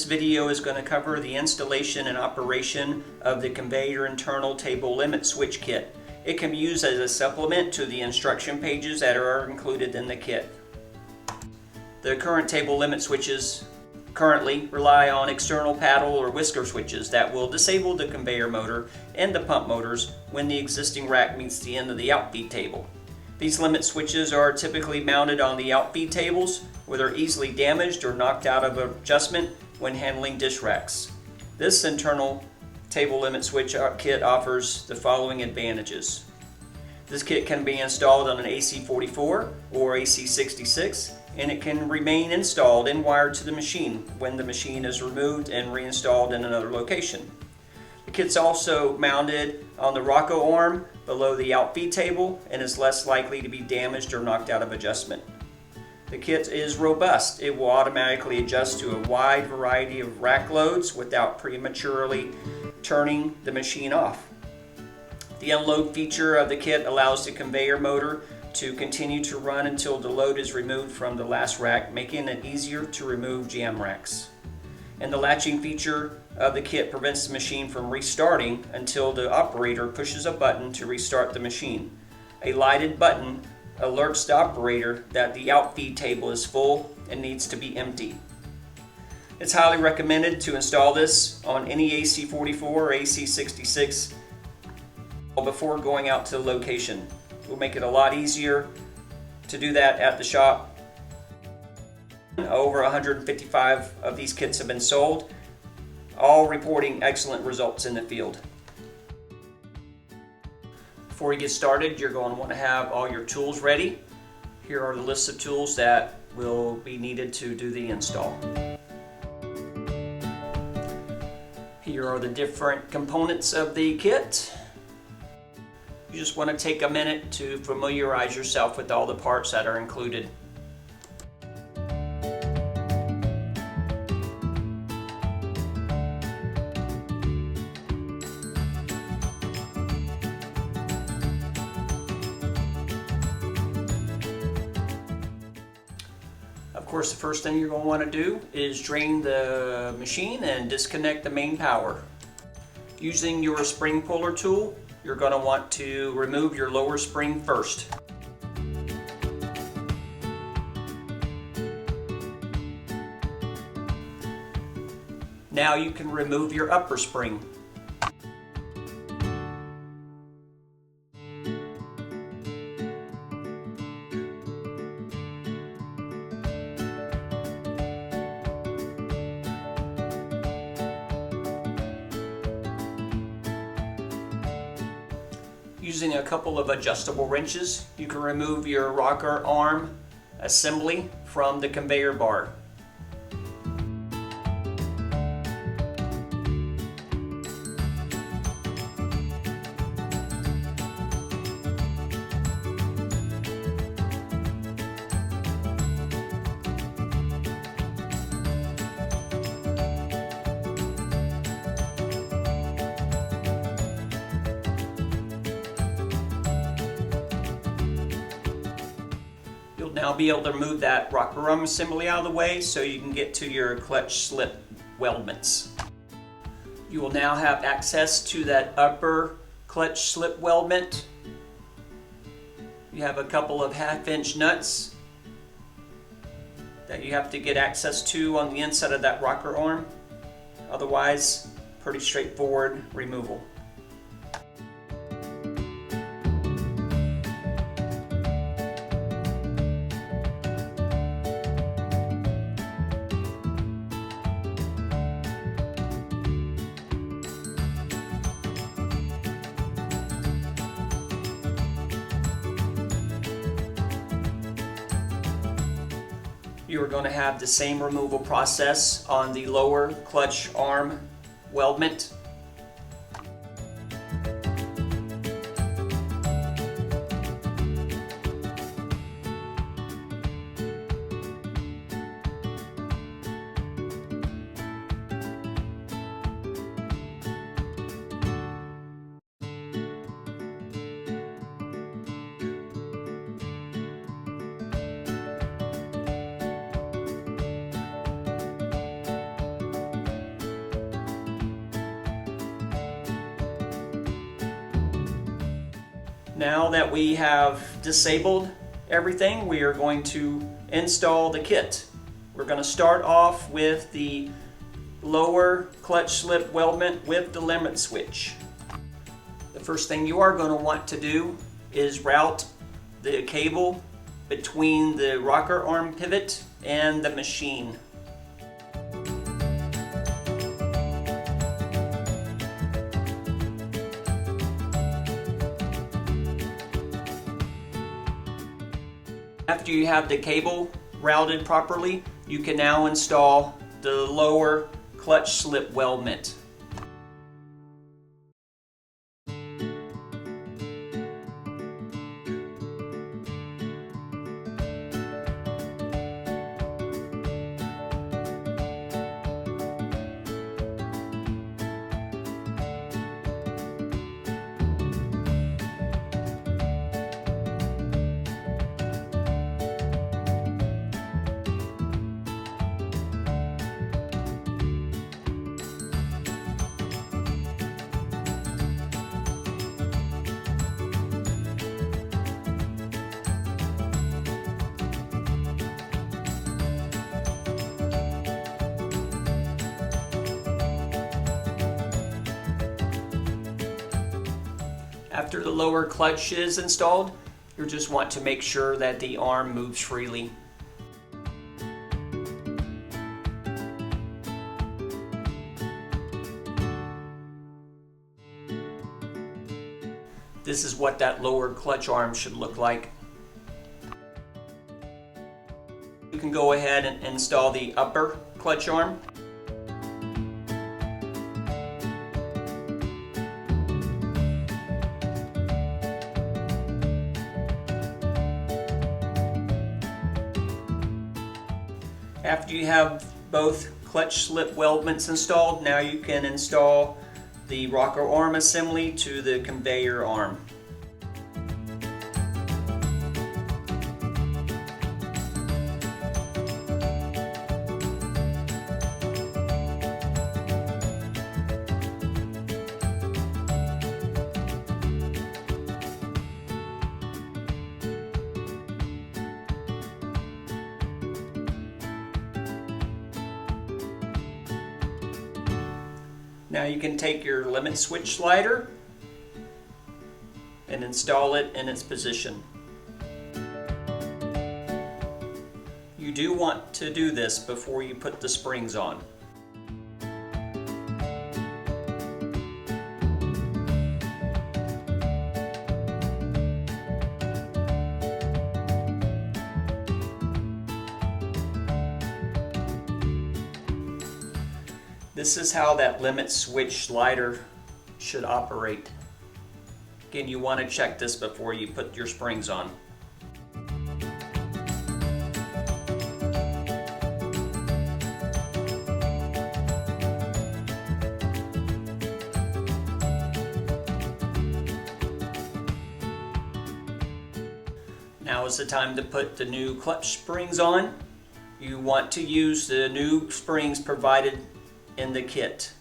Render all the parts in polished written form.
This video is going to cover the installation and operation of the Conveyor internal table limit switch kit. It can be used as a supplement to the instruction pages that are included in the kit. The current table limit switches currently rely on external paddle or whisker switches that will disable the conveyor motor and the pump motors when the existing rack meets the end of the outfeed table. These limit switches are typically mounted on the outfeed tables where they're easily damaged or knocked out of adjustment when handling dish racks. This internal table limit switch kit offers the following advantages. This kit can be installed on an AC44 or AC66, and it can remain installed and wired to the machine when the machine is removed and reinstalled in another location. The kit's also mounted on the Rocco arm below the outfeed table and is less likely to be damaged or knocked out of adjustment. The kit is robust. It will automatically adjust to a wide variety of rack loads without prematurely turning the machine off. The unload feature of the kit allows the conveyor motor to continue to run until the load is removed from the last rack, making it easier to remove jam racks. And the latching feature of the kit prevents the machine from restarting until the operator pushes a button to restart the machine. A lighted button alerts the operator that the outfeed table is full and needs to be empty. It's highly recommended to install this on any AC44 or AC66 before going out to the location. It will make it a lot easier to do that at the shop. Over 155 of these kits have been sold, all reporting excellent results in the field. Before you get started, you're going to want to have all your tools ready. Here are the lists of tools that will be needed to do the install. Here are the different components of the kit. You just want to take a minute to familiarize yourself with all the parts that are included. Of course, the first thing you're going to want to do is drain the machine and disconnect the main power. Using your spring puller tool, you're going to want to remove your lower spring first. Now you can remove your upper spring. Using a couple of adjustable wrenches, you can remove your rocker arm assembly from the conveyor bar. Now be able to move that rocker arm assembly out of the way so you can get to your clutch slip weldments. You will now have access to that upper clutch slip weldment. You have a couple of 1/2-inch nuts that you have to get access to on the inside of that rocker arm. Otherwise, pretty straightforward removal. You are going to have the same removal process on the lower clutch arm weldment. Now that we have disabled everything, we are going to install the kit. We're going to start off with the lower clutch slip weldment with the limit switch. The first thing you are going to want to do is route the cable between the rocker arm pivot and the machine. After you have the cable routed properly, you can now install the lower clutch slip weldment. After the lower clutch is installed, you just want to make sure that the arm moves freely. This is what that lower clutch arm should look like. You can go ahead and install the upper clutch arm. After you have both clutch slip weldments installed, now you can install the rocker arm assembly to the conveyor arm. Now you can take your limit switch slider and install it in its position. You do want to do this before you put the springs on. This is how that limit switch slider should operate. Again, you want to check this before you put your springs on. Now is the time to put the new clutch springs on. You want to use the new springs provided in the kit.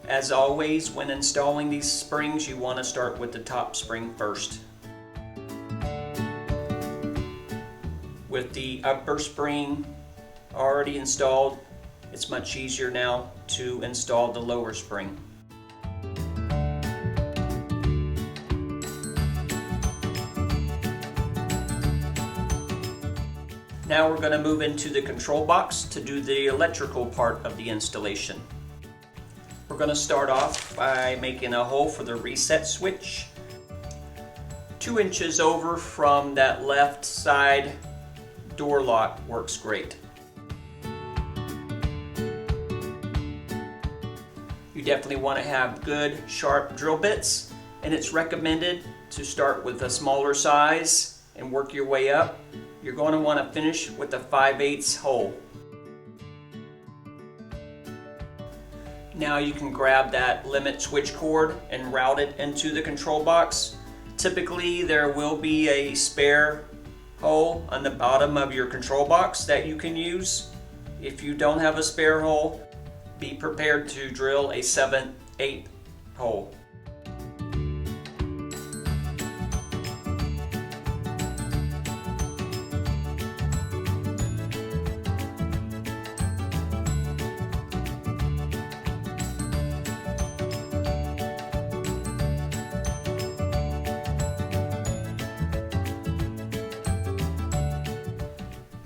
As always, when installing these springs, you want to start with the top spring first. With the upper spring already installed, it's much easier now to install the lower spring. Now we're going to move into the control box to do the electrical part of the installation. We're going to start off by making a hole for the reset switch. 2 inches over from that left side door lock works great. You definitely want to have good sharp drill bits, and it's recommended to start with a smaller size and work your way up. You're going to want to finish with a 5/8 hole. Now you can grab that limit switch cord and route it into the control box. Typically there will be a spare hole on the bottom of your control box that you can use. If you don't have a spare hole, be prepared to drill a 7/8 hole.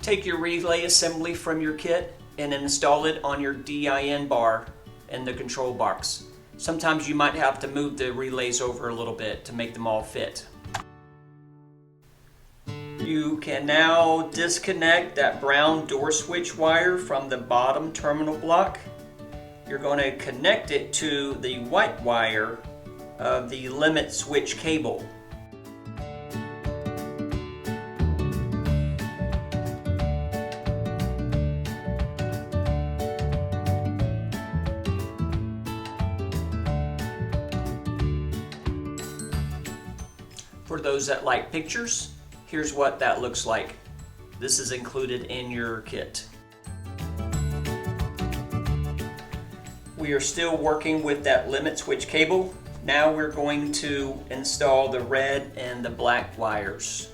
Take your relay assembly from your kit and install it on your DIN bar in the control box. Sometimes you might have to move the relays over a little bit to make them all fit. You can now disconnect that brown door switch wire from the bottom terminal block. You're going to connect it to the white wire of the limit switch cable. For those that like pictures, here's what that looks like. This is included in your kit. We are still working with that limit switch cable. Now we're going to install the red and the black wires.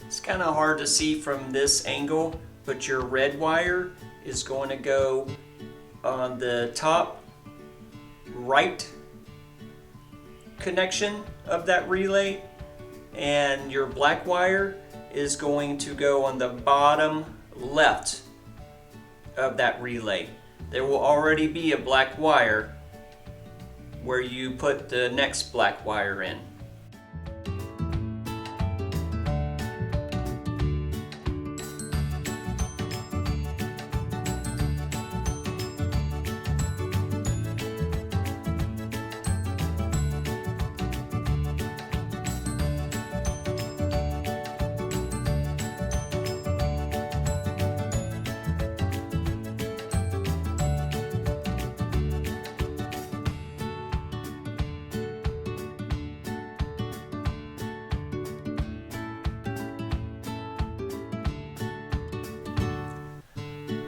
It's kind of hard to see from this angle, but your red wire is going to go on the top right connection of that relay, and your black wire is going to go on the bottom left of that relay. There will already be a black wire where you put the next black wire in.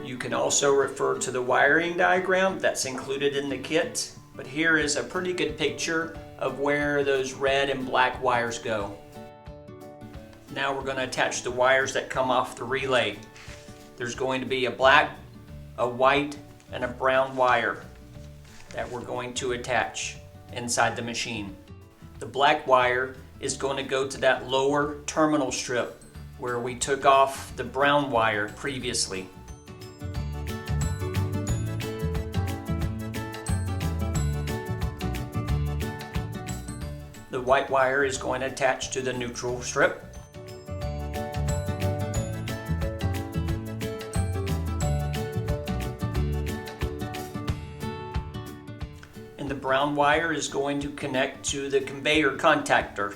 You can also refer to the wiring diagram that's included in the kit, but here is a pretty good picture of where those red and black wires go. Now we're going to attach the wires that come off the relay. There's going to be a black, a white, and a brown wire that we're going to attach inside the machine. The black wire is going to go to that lower terminal strip where we took off the brown wire previously. The white wire is going to attach to the neutral strip. And the brown wire is going to connect to the conveyor contactor.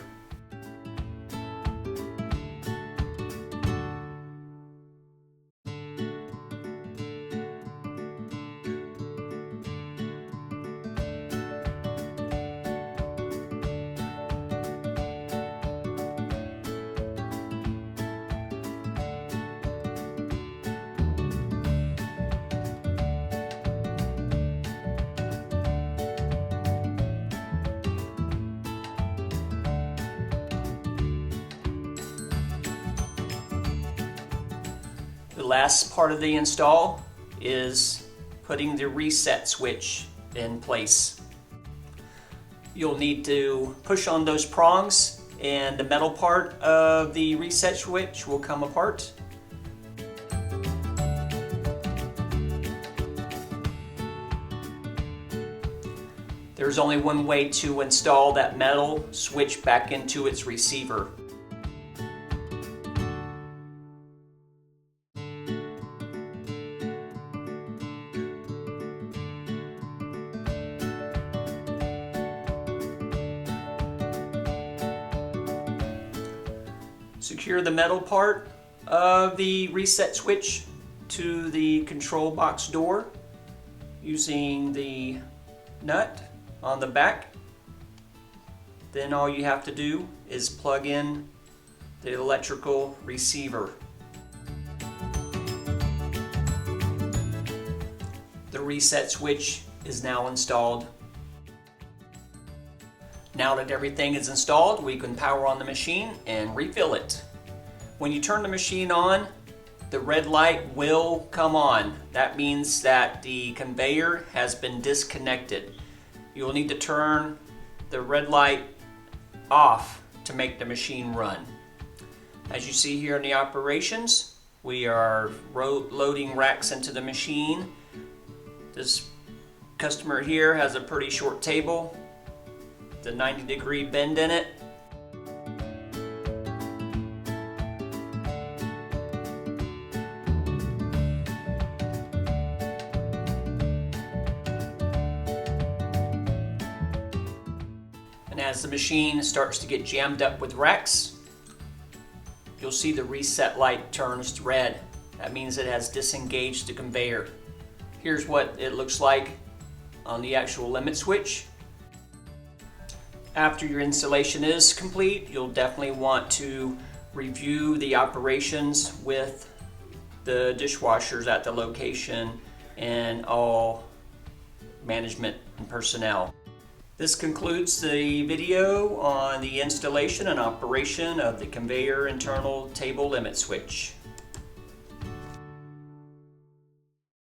The last part of the install is putting the reset switch in place. You'll need to push on those prongs and the metal part of the reset switch will come apart. There's only one way to install that metal switch back into its receiver. Secure the metal part of the reset switch to the control box door using the nut on the back. Then all you have to do is plug in the electrical receiver. The reset switch is now installed. Now that everything is installed, we can power on the machine and refill it. When you turn the machine on, the red light will come on. That means that the conveyor has been disconnected. You will need to turn the red light off to make the machine run. As you see here in the operations, we are loading racks into the machine. This customer here has a pretty short table, the 90-degree bend in it. And as the machine starts to get jammed up with racks, you'll see the reset light turns red. That means it has disengaged the conveyor. Here's what it looks like on the actual limit switch. After your installation is complete, you'll definitely want to review the operations with the dishwashers at the location and all management and personnel. This concludes the video on the installation and operation of the conveyor internal table limit switch.